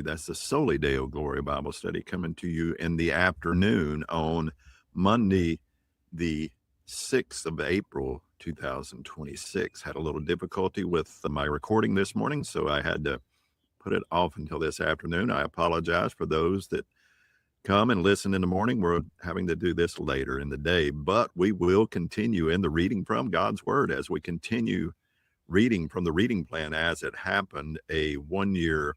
That's the Soli Deo Gloria Bible study coming to you in the afternoon on Monday, the 6th of April, 2026. Had a little difficulty with my recording this morning, so I had to put it off until this afternoon. I apologize for those that come and listen in the morning. We're having to do this later in the day, but we will continue in the reading from God's Word as we continue reading from the reading plan as it happened, a 1-year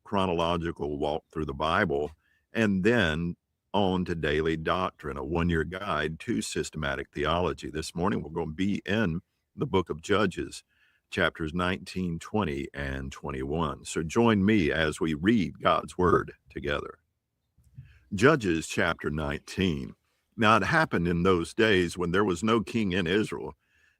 chronological walk through the Bible, and then on to Daily Doctrine, a 1-year guide to systematic theology. This morning, we're going to be in the book of Judges, chapters 19, 20, and 21. So join me as we read God's Word together. Judges chapter 19. Now it happened in those days when there was no king in Israel,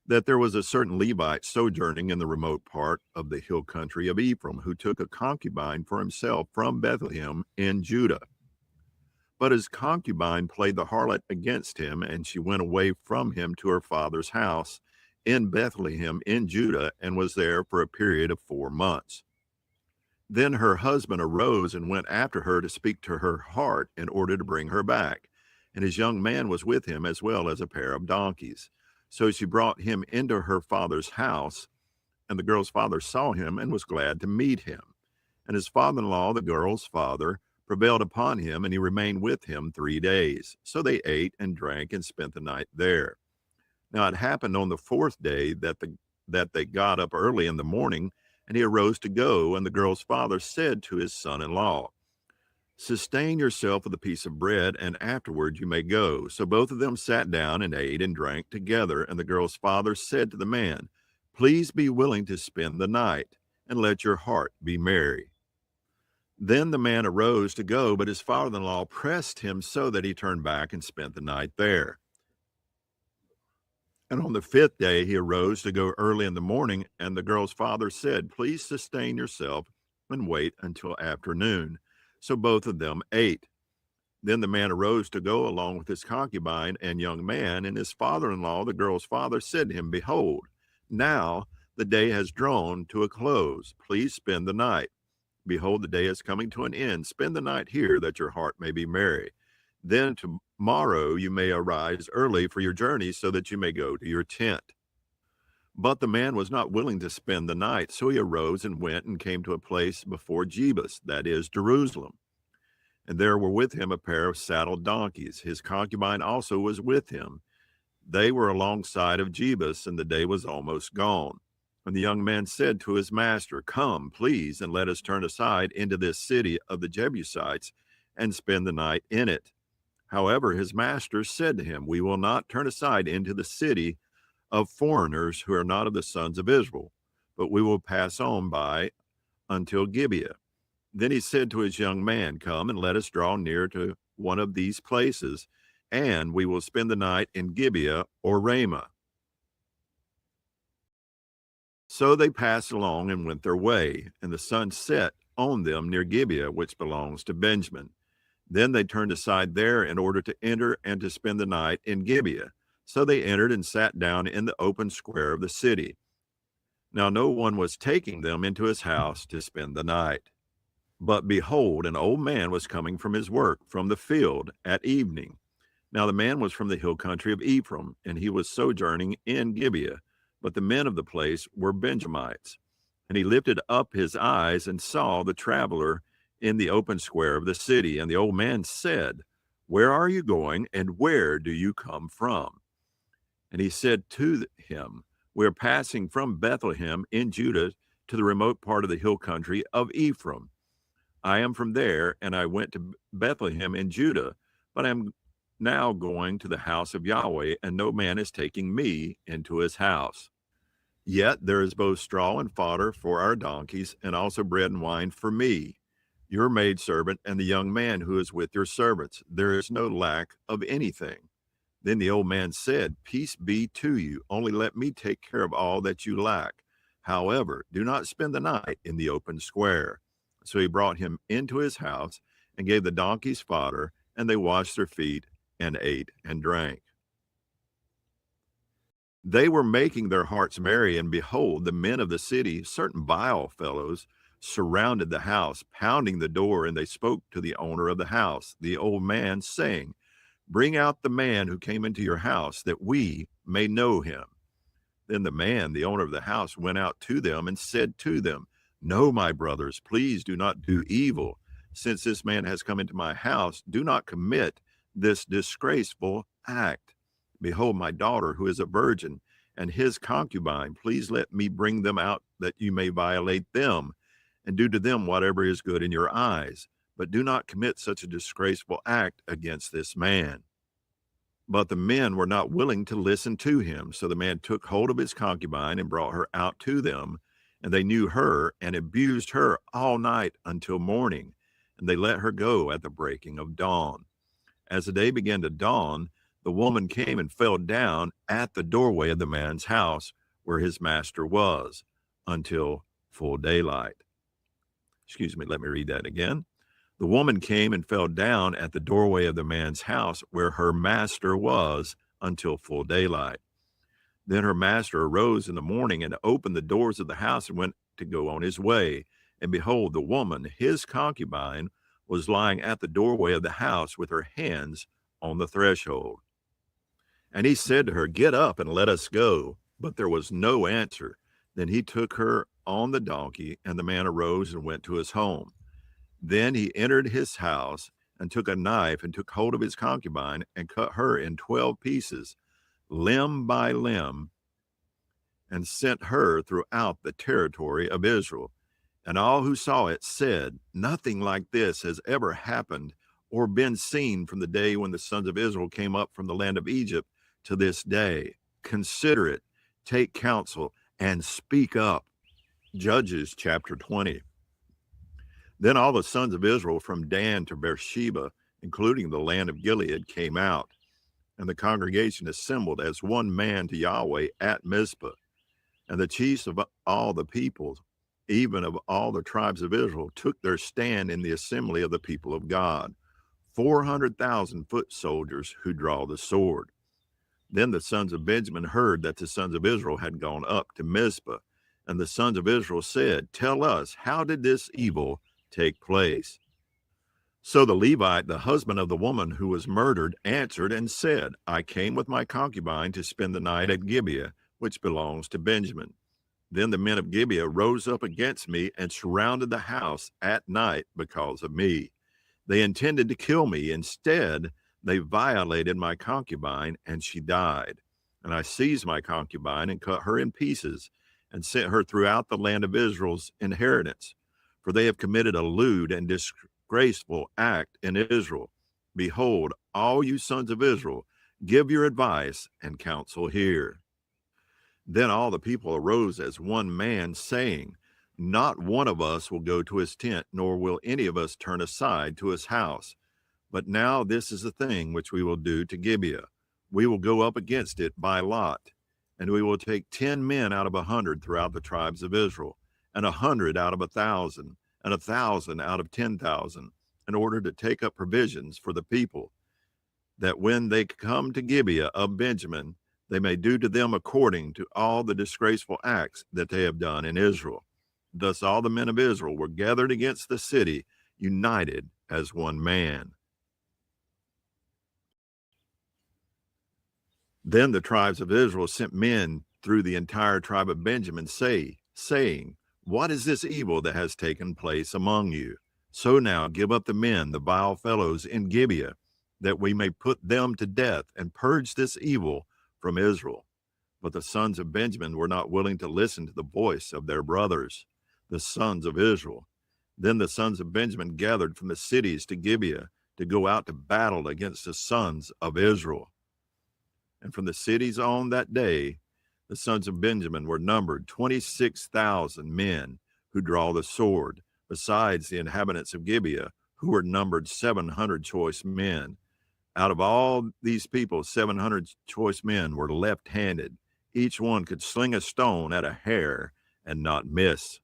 that there was a certain Levite sojourning in the remote part of the hill country of Ephraim, who took a concubine for himself from Bethlehem in Judah. But his concubine played the harlot against him, and she went away from him to her father's house in Bethlehem in Judah, and was there for a period of 4 months. Then her husband arose and went after her to speak to her heart in order to bring her back. And his young man was with him, as well as a pair of donkeys. So she brought him into her father's house, and the girl's father saw him and was glad to meet him. And his father-in-law, the girl's father, prevailed upon him, and he remained with him 3 days. So they ate and drank and spent the night there. Now it happened on the 4th day that they got up early in the morning, and he arose to go, and the girl's father said to his son-in-law, "Sustain yourself with a piece of bread, and afterward you may go." So both of them sat down and ate and drank together, and the girl's father said to the man, "Please be willing to spend the night, and let your heart be merry." Then the man arose to go, but his father-in-law pressed him so that he turned back and spent the night there. And on the 5th day he arose to go early in the morning, and the girl's father said, "Please sustain yourself and wait until afternoon." So both of them ate. Then the man arose to go along with his concubine and young man, and his father-in-law, the girl's father, said to him, "Behold, now the day has drawn to a close. Please spend the night. Behold, the day is coming to an end. Spend the night here, that your heart may be merry. Then tomorrow you may arise early for your journey, so that you may go to your tent." But the man was not willing to spend the night. So he arose and went and came to a place before Jebus, that is, Jerusalem. And there were with him a pair of saddled donkeys. His concubine also was with him. They were alongside of Jebus, and the day was almost gone. And the young man said to his master, "Come, please, and let us turn aside into this city of the Jebusites and spend the night in it." However, his master said to him, "We will not turn aside into the city of foreigners who are not of the sons of Israel, but we will pass on by until Gibeah." Then he said to his young man, "Come and let us draw near to one of these places, and we will spend the night in Gibeah or Ramah." So they passed along and went their way, and the sun set on them near Gibeah, which belongs to Benjamin. Then they turned aside there in order to enter and to spend the night in Gibeah. So they entered and sat down in the open square of the city. Now no one was taking them into his house to spend the night. But behold, an old man was coming from his work from the field at evening. Now the man was from the hill country of Ephraim, and he was sojourning in Gibeah. But the men of the place were Benjamites. And he lifted up his eyes and saw the traveler in the open square of the city. And the old man said, "Where are you going, and where do you come from?" And he said to him, "We are passing from Bethlehem in Judah to the remote part of the hill country of Ephraim. I am from there, and I went to Bethlehem in Judah, but I am now going to the house of Yahweh, and no man is taking me into his house. Yet there is both straw and fodder for our donkeys, and also bread and wine for me, your maidservant, and the young man who is with your servants. There is no lack of anything." Then the old man said, "Peace be to you. Only let me take care of all that you lack. However, do not spend the night in the open square." So he brought him into his house and gave the donkeys fodder, and they washed their feet and ate and drank. They were making their hearts merry, and behold, the men of the city, certain vile fellows, surrounded the house, pounding the door, and they spoke to the owner of the house, the old man, saying, "Bring out the man who came into your house, that we may know him." Then the man, the owner of the house, went out to them and said to them, "No, my brothers, please do not do evil. Since this man has come into my house, do not commit this disgraceful act. Behold, my daughter, who is a virgin, and his concubine, please let me bring them out that you may violate them and do to them whatever is good in your eyes. But do not commit such a disgraceful act against this man." But the men were not willing to listen to him. So the man took hold of his concubine and brought her out to them. And they knew her and abused her all night until morning. And they let her go at the breaking of dawn. As the day began to dawn, the woman came and fell down at the doorway of the man's house where his master was until full daylight. Excuse me, let me read that again. The woman came and fell down at the doorway of the man's house where her master was until full daylight. Then her master arose in the morning and opened the doors of the house and went to go on his way. And behold, the woman, his concubine, was lying at the doorway of the house with her hands on the threshold. And he said to her, "Get up and let us go." But there was no answer. Then he took her on the donkey, and the man arose and went to his home. Then he entered his house and took a knife and took hold of his concubine and cut her in 12 pieces, limb by limb, and sent her throughout the territory of Israel. And all who saw it said, "Nothing like this has ever happened or been seen from the day when the sons of Israel came up from the land of Egypt to this day. Consider it, take counsel, and speak up." Judges chapter 20. Then all the sons of Israel from Dan to Beersheba, including the land of Gilead, came out, and the congregation assembled as one man to Yahweh at Mizpah. And the chiefs of all the peoples, even of all the tribes of Israel, took their stand in the assembly of the people of God, 400,000 foot soldiers who draw the sword. Then the sons of Benjamin heard that the sons of Israel had gone up to Mizpah, and the sons of Israel said, "Tell us, how did this evil take place?" So the Levite, the husband of the woman who was murdered, answered and said, "I came with my concubine to spend the night at Gibeah, which belongs to Benjamin. Then the men of Gibeah rose up against me and surrounded the house at night because of me. They intended to kill me. Instead, they violated my concubine, and she died. And I seized my concubine and cut her in pieces and sent her throughout the land of Israel's inheritance. For they have committed a lewd and disgraceful act in Israel. Behold, all you sons of Israel, give your advice and counsel here." Then all the people arose as one man, saying, "Not one of us will go to his tent, nor will any of us turn aside to his house. But now this is the thing which we will do to Gibeah. We will go up against it by lot, and we will take 10 men out of 100 throughout the tribes of Israel, and 100 out of 1,000, and 1,000 out of 10,000, in order to take up provisions for the people, that when they come to Gibeah of Benjamin, they may do to them according to all the disgraceful acts that they have done in Israel." Thus all the men of Israel were gathered against the city, united as one man. Then the tribes of Israel sent men through the entire tribe of Benjamin, saying, "What is this evil that has taken place among you? So now give up the men, the vile fellows in Gibeah, that we may put them to death and purge this evil from Israel." But the sons of Benjamin were not willing to listen to the voice of their brothers, the sons of Israel. Then the sons of Benjamin gathered from the cities to Gibeah to go out to battle against the sons of Israel. And from the cities on that day, the sons of Benjamin were numbered 26,000 men who draw the sword, besides the inhabitants of Gibeah, who were numbered 700 choice men. Out of all these people, 700 choice men were left-handed. Each one could sling a stone at a hair and not miss.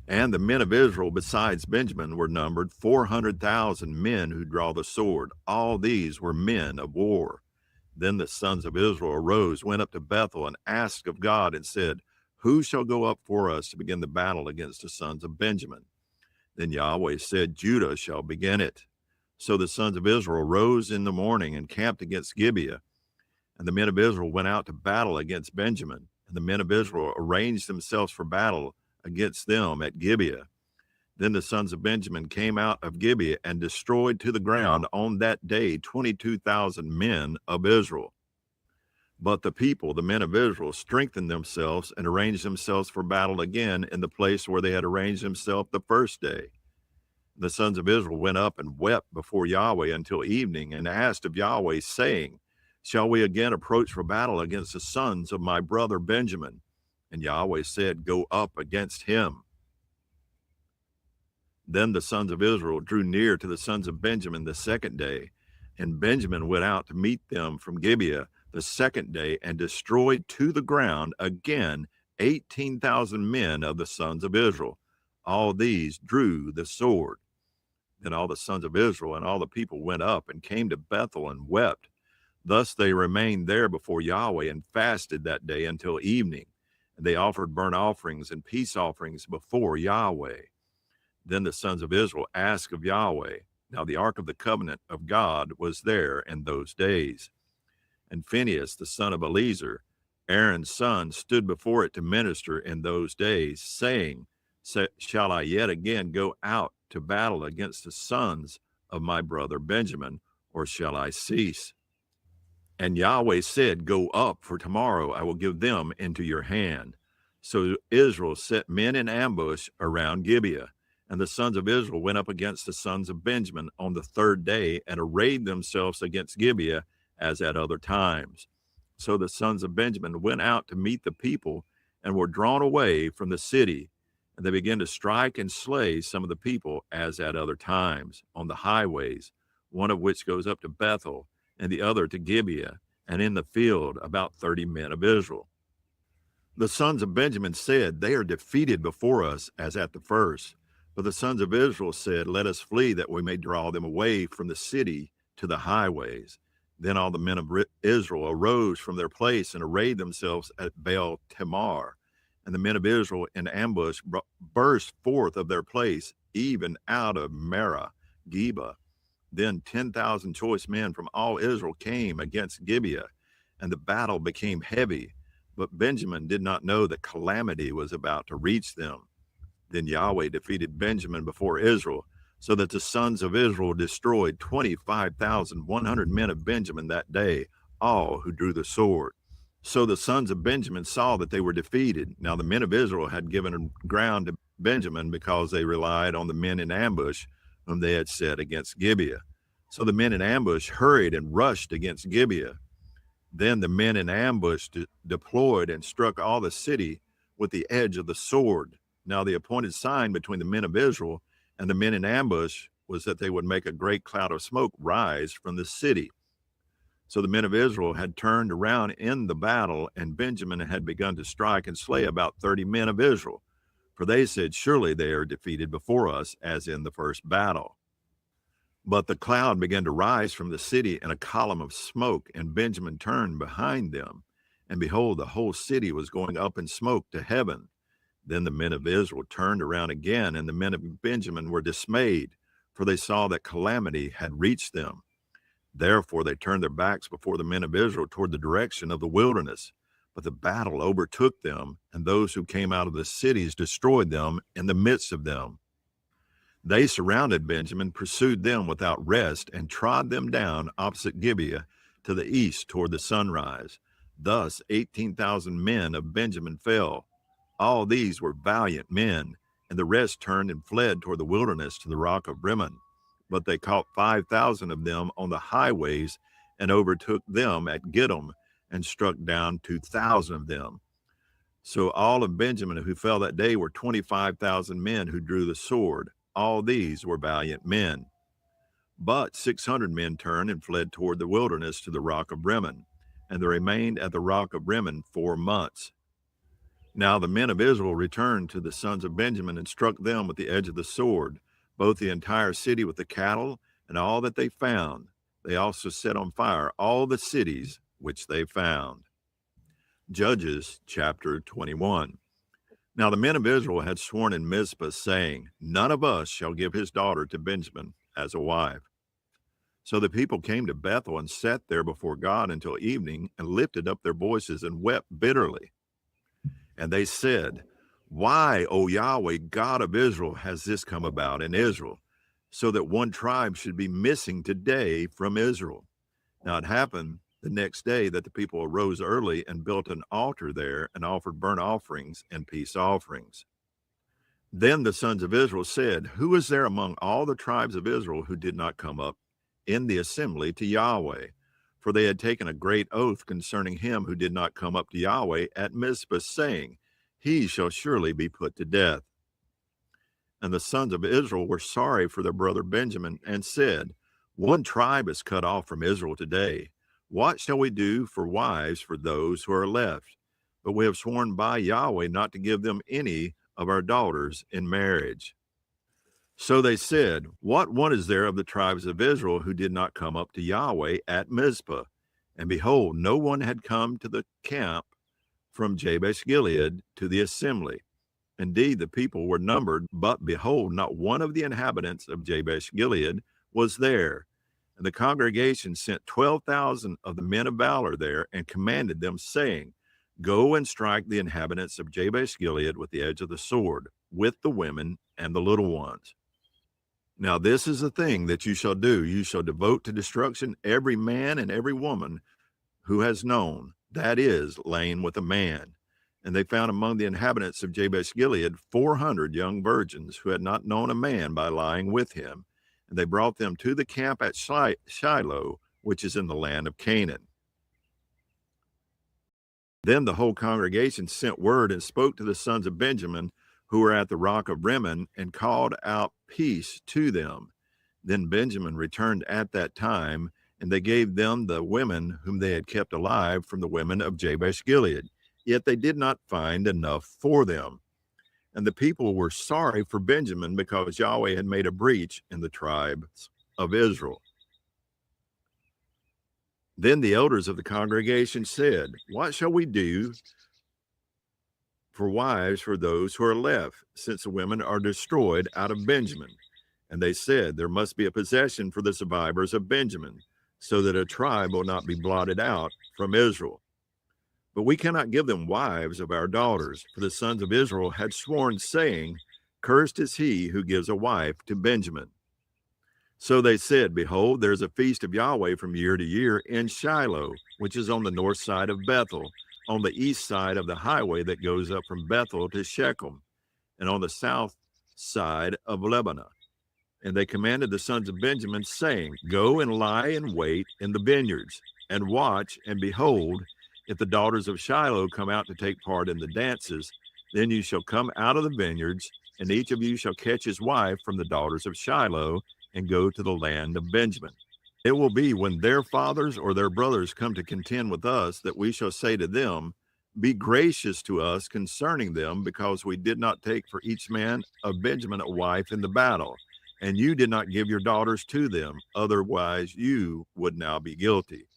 And the men of Israel, besides Benjamin, were numbered 400,000 men who draw the sword. All these were men of war. Then the sons of Israel arose, went up to Bethel, and asked of God and said, "Who shall go up for us to begin the battle against the sons of Benjamin?" Then Yahweh said, Judah shall begin it. So the sons of Israel rose in the morning and camped against Gibeah. And the men of Israel went out to battle against Benjamin. And the men of Israel arranged themselves for battle against them at Gibeah. Then the sons of Benjamin came out of Gibeah and destroyed to the ground on that day 22,000 men of Israel. But the people, the men of Israel, strengthened themselves and arranged themselves for battle again in the place where they had arranged themselves the first day. The sons of Israel went up and wept before Yahweh until evening and asked of Yahweh, saying, Shall we again approach for battle against the sons of my brother Benjamin? And Yahweh said, Go up against him. Then the sons of Israel drew near to the sons of Benjamin the second day, and Benjamin went out to meet them from Gibeah the second day and destroyed to the ground again 18,000 men of the sons of Israel. All these drew the sword. Then all the sons of Israel and all the people went up and came to Bethel and wept. Thus they remained there before Yahweh and fasted that day until evening. And they offered burnt offerings and peace offerings before Yahweh. Then the sons of Israel asked of Yahweh. Now the ark of the covenant of God was there in those days. And Phinehas, the son of Eleazar, Aaron's son, stood before it to minister in those days, saying, Shall I yet again go out to battle against the sons of my brother Benjamin, or shall I cease? And Yahweh said, Go up, for tomorrow I will give them into your hand. So Israel set men in ambush around Gibeah. And the sons of Israel went up against the sons of Benjamin on the third day and arrayed themselves against Gibeah as at other times. So the sons of Benjamin went out to meet the people and were drawn away from the city. And they began to strike and slay some of the people as at other times on the highways, one of which goes up to Bethel and the other to Gibeah, and in the field about 30 men of Israel. The sons of Benjamin said, They are defeated before us as at the first. But the sons of Israel said, Let us flee, that we may draw them away from the city to the highways. Then all the men of Israel arose from their place and arrayed themselves at Baal Tamar. And the men of Israel in ambush burst forth of their place, even out of Merah, Geba. Then 10,000 choice men from all Israel came against Gibeah, and the battle became heavy. But Benjamin did not know that calamity was about to reach them. Then Yahweh defeated Benjamin before Israel, so that the sons of Israel destroyed 25,100 men of Benjamin that day, all who drew the sword. So the sons of Benjamin saw that they were defeated. Now the men of Israel had given ground to Benjamin because they relied on the men in ambush whom they had set against Gibeah. So the men in ambush hurried and rushed against Gibeah. Then the men in ambush deployed and struck all the city with the edge of the sword. Now the appointed sign between the men of Israel and the men in ambush was that they would make a great cloud of smoke rise from the city. So the men of Israel had turned around in the battle, and Benjamin had begun to strike and slay about 30 men of Israel. For they said, Surely they are defeated before us, as in the first battle. But the cloud began to rise from the city in a column of smoke, and Benjamin turned behind them. And behold, the whole city was going up in smoke to heaven. Then the men of Israel turned around again, and the men of Benjamin were dismayed, for they saw that calamity had reached them. Therefore they turned their backs before the men of Israel toward the direction of the wilderness. But the battle overtook them, and those who came out of the cities destroyed them in the midst of them. They surrounded Benjamin, pursued them without rest, and trod them down opposite Gibeah to the east toward the sunrise. Thus 18,000 men of Benjamin fell. All these were valiant men, and the rest turned and fled toward the wilderness to the rock of Rimmon. But they caught 5,000 of them on the highways and overtook them at Gittim and struck down 2,000 of them. So all of Benjamin who fell that day were 25,000 men who drew the sword. All these were valiant men. But 600 men turned and fled toward the wilderness to the rock of Rimmon, and they remained at the rock of Rimmon 4 months. Now the men of Israel returned to the sons of Benjamin and struck them with the edge of the sword, both the entire city with the cattle and all that they found. They also set on fire all the cities which they found. Judges chapter 21. Now the men of Israel had sworn in Mizpah, saying, none of us shall give his daughter to Benjamin as a wife. So the people came to Bethel and sat there before God until evening, and lifted up their voices and wept bitterly. And they said, why, O Yahweh, God of Israel, has this come about in Israel, so that one tribe should be missing today from Israel? Now it happened the next day that the people arose early and built an altar there and offered burnt offerings and peace offerings. Then the sons of Israel said, who is there among all the tribes of Israel who did not come up in the assembly to Yahweh? For they had taken a great oath concerning him who did not come up to Yahweh at Mizpah, saying, he shall surely be put to death. And the sons of Israel were sorry for their brother Benjamin, and said, one tribe is cut off from Israel today. What shall we do for wives for those who are left? But we have sworn by Yahweh not to give them any of our daughters in marriage. So they said, what one is there of the tribes of Israel who did not come up to Yahweh at Mizpah? And behold, no one had come to the camp from Jabesh Gilead to the assembly. Indeed, the people were numbered, but behold, not one of the inhabitants of Jabesh Gilead was there. And the congregation sent 12,000 of the men of valor there, and commanded them, saying, go and strike the inhabitants of Jabesh Gilead with the edge of the sword, with the women and the little ones. Now this is the thing that you shall do. You shall devote to destruction every man and every woman who has known, that is, lain with a man. And they found among the inhabitants of Jabesh Gilead 400 young virgins who had not known a man by lying with him. And they brought them to the camp at Shiloh, which is in the land of Canaan. Then the whole congregation sent word and spoke to the sons of Benjamin, who were at the rock of Rimmon, and called out peace to them. Then Benjamin returned at that time, and they gave them the women whom they had kept alive from the women of Jabesh Gilead. Yet they did not find enough for them. And the people were sorry for Benjamin, because Yahweh had made a breach in the tribes of Israel. Then the elders of the congregation said, what shall we do for wives for those who are left, since the women are destroyed out of Benjamin? And they said, there must be a possession for the survivors of Benjamin, so that a tribe will not be blotted out from Israel. But we cannot give them wives of our daughters, for the sons of Israel had sworn, saying, cursed is he who gives a wife to Benjamin. So they said, behold, there is a feast of Yahweh from year to year in Shiloh, which is on the north side of Bethel, on the east side of the highway that goes up from Bethel to Shechem, and on the south side of Lebanon. And they commanded the sons of Benjamin, saying, go and lie in wait in the vineyards, and watch, and behold, if the daughters of Shiloh come out to take part in the dances, then you shall come out of the vineyards, and each of you shall catch his wife from the daughters of Shiloh, and go to the land of Benjamin. It will be when their fathers or their brothers come to contend with us, that we shall say to them, be gracious to us concerning them, because we did not take for each man of Benjamin a wife in the battle, and you did not give your daughters to them, otherwise you would now be guilty.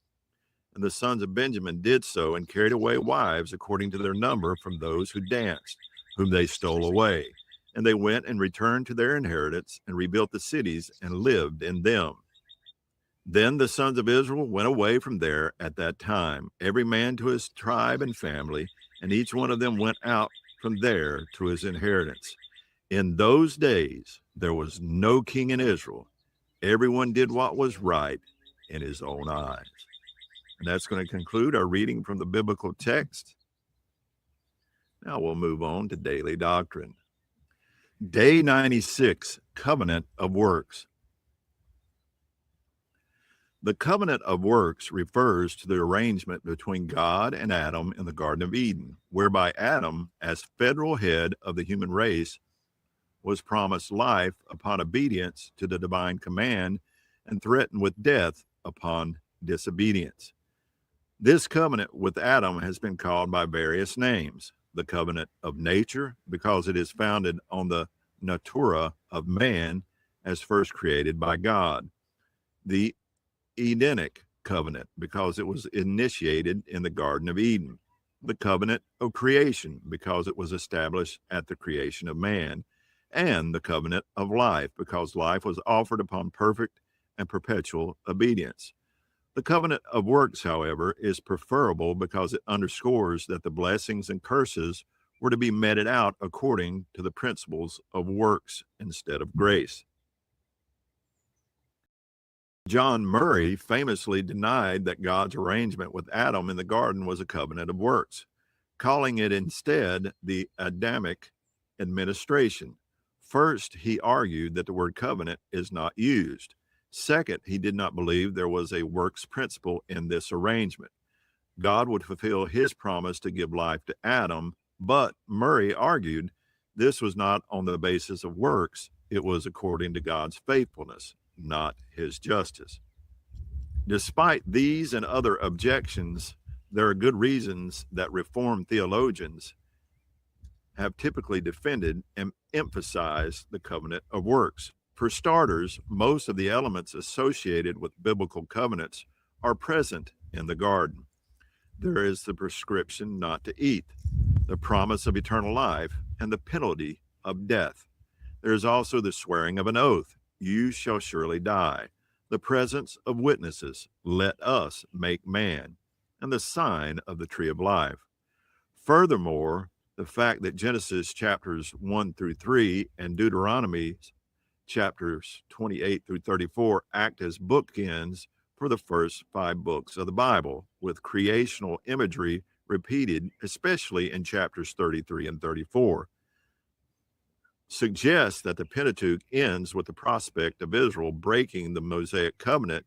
And the sons of Benjamin did so, and carried away wives according to their number from those who danced, whom they stole away. And they went and returned to their inheritance, and rebuilt the cities, and lived in them. Then the sons of Israel went away from there at that time, every man to his tribe and family, and each one of them went out from there to his inheritance. In those days there was no king in Israel. Everyone did what was right in his own eyes. And that's going to conclude our reading from the biblical text. Now we'll move on to Daily Doctrine. Day 96, Covenant of Works. The covenant of works refers to the arrangement between God and Adam in the Garden of Eden, whereby Adam, as federal head of the human race, was promised life upon obedience to the divine command, and threatened with death upon disobedience. This covenant with Adam has been called by various names: the covenant of nature, because it is founded on the natura of man as first created by God; the Edenic covenant, because it was initiated in the Garden of Eden; the covenant of creation, because it was established at the creation of man, and the covenant of life, because life was offered upon perfect and perpetual obedience. The covenant of works, however, is preferable because it underscores that the blessings and curses were to be meted out according to the principles of works instead of grace. John Murray famously denied that God's arrangement with Adam in the garden was a covenant of works, calling it instead the Adamic administration. First, he argued that the word covenant is not used. Second, he did not believe there was a works principle in this arrangement. God would fulfill his promise to give life to Adam, but Murray argued this was not on the basis of works, it was according to God's faithfulness, not his justice. Despite these and other objections, there are good reasons that Reformed theologians have typically defended and emphasized the covenant of works. For starters, most of the elements associated with biblical covenants are present in the garden. There is the prescription not to eat, the promise of eternal life, and the penalty of death. There is also the swearing of an oath, you shall surely die, the presence of witnesses, let us make man, and the sign of the tree of life. Furthermore, the fact that Genesis chapters 1 through 3 and Deuteronomy chapters 28 through 34 act as bookends for the first 5 books of the Bible, with creational imagery repeated, especially in chapters 33 and 34, suggests that the Pentateuch ends with the prospect of Israel breaking the Mosaic covenant,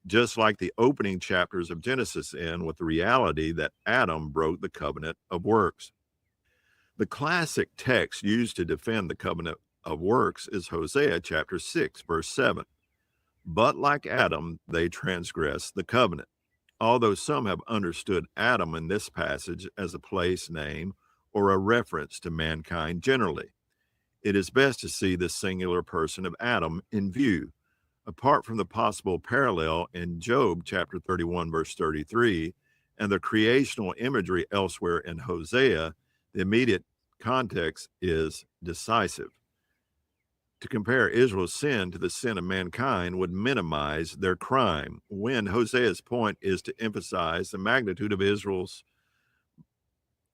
just like the opening chapters of Genesis end with the reality that Adam broke the covenant of works. The classic text used to defend the covenant of works is Hosea chapter 6, verse 7. But like Adam, they transgressed the covenant. Although some have understood Adam in this passage as a place name or a reference to mankind generally, it is best to see the singular person of Adam in view. Apart from the possible parallel in Job chapter 31, verse 33, and the creational imagery elsewhere in Hosea, the immediate context is decisive. To compare Israel's sin to the sin of mankind would minimize their crime, when Hosea's point is to emphasize the magnitude of Israel's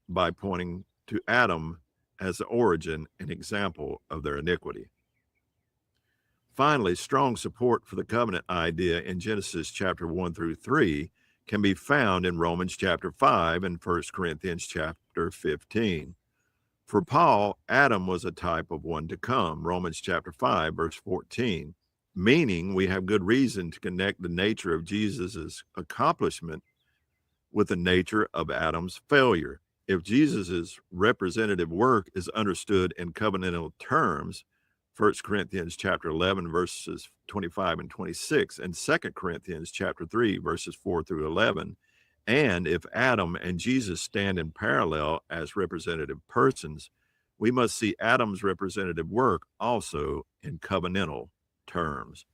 by pointing to Adam as the origin and example of their iniquity. Finally, strong support for the covenant idea in Genesis chapter 1 through 3 can be found in Romans chapter 5 and 1 Corinthians chapter 15. For Paul, Adam was a type of one to come, Romans chapter 5, verse 14, meaning we have good reason to connect the nature of Jesus's accomplishment with the nature of Adam's failure. If Jesus's representative work is understood in covenantal terms, 1 Corinthians chapter 11, verses 25 and 26, and 2 Corinthians chapter 3, verses 4 through 11, and if Adam and Jesus stand in parallel as representative persons, we must see Adam's representative work also in covenantal terms.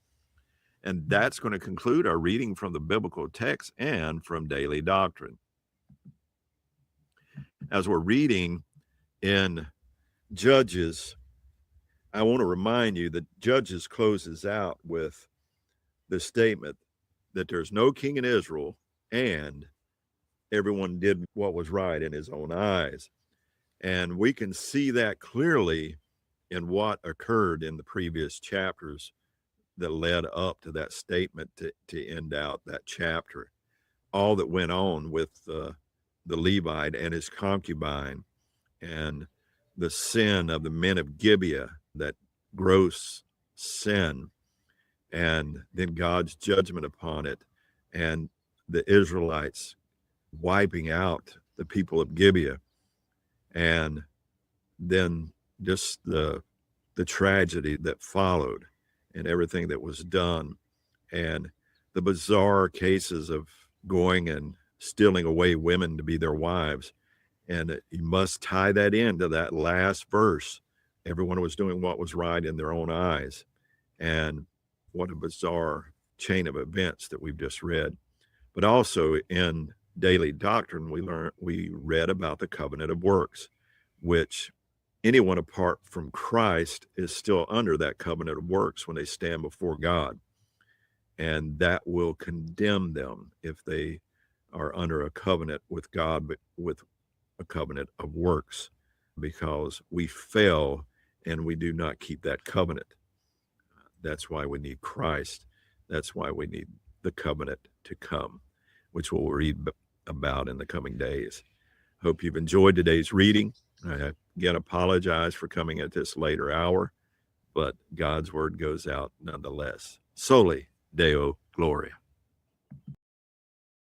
And that's going to conclude our reading from the biblical text and from Daily Doctrine. As we're reading in Judges, I want to remind you that Judges closes out with the statement that there's no king in Israel and everyone did what was right in his own eyes. And we can see that clearly in what occurred in the previous chapters that led up to that statement to end out that chapter. All that went on with the Levite and his concubine, and the sin of the men of Gibeah, that gross sin, and then God's judgment upon it, and the Israelites wiping out the people of Gibeah, and then just the tragedy that followed and everything that was done, and the bizarre cases of going and stealing away women to be their wives. And you must tie that into that last verse. Everyone was doing what was right in their own eyes. And what a bizarre chain of events that we've just read. But also in Daily Doctrine, we read about the covenant of works, which anyone apart from Christ is still under that covenant of works when they stand before God. And that will condemn them if they are under a covenant with God, but with a covenant of works, because we fell and we do not keep that covenant. That's why we need Christ. That's why we need the covenant to come, which we'll read about in the coming days. Hope you've enjoyed today's reading. I again apologize for coming at this later hour, but God's word goes out nonetheless. Soli Deo Gloria.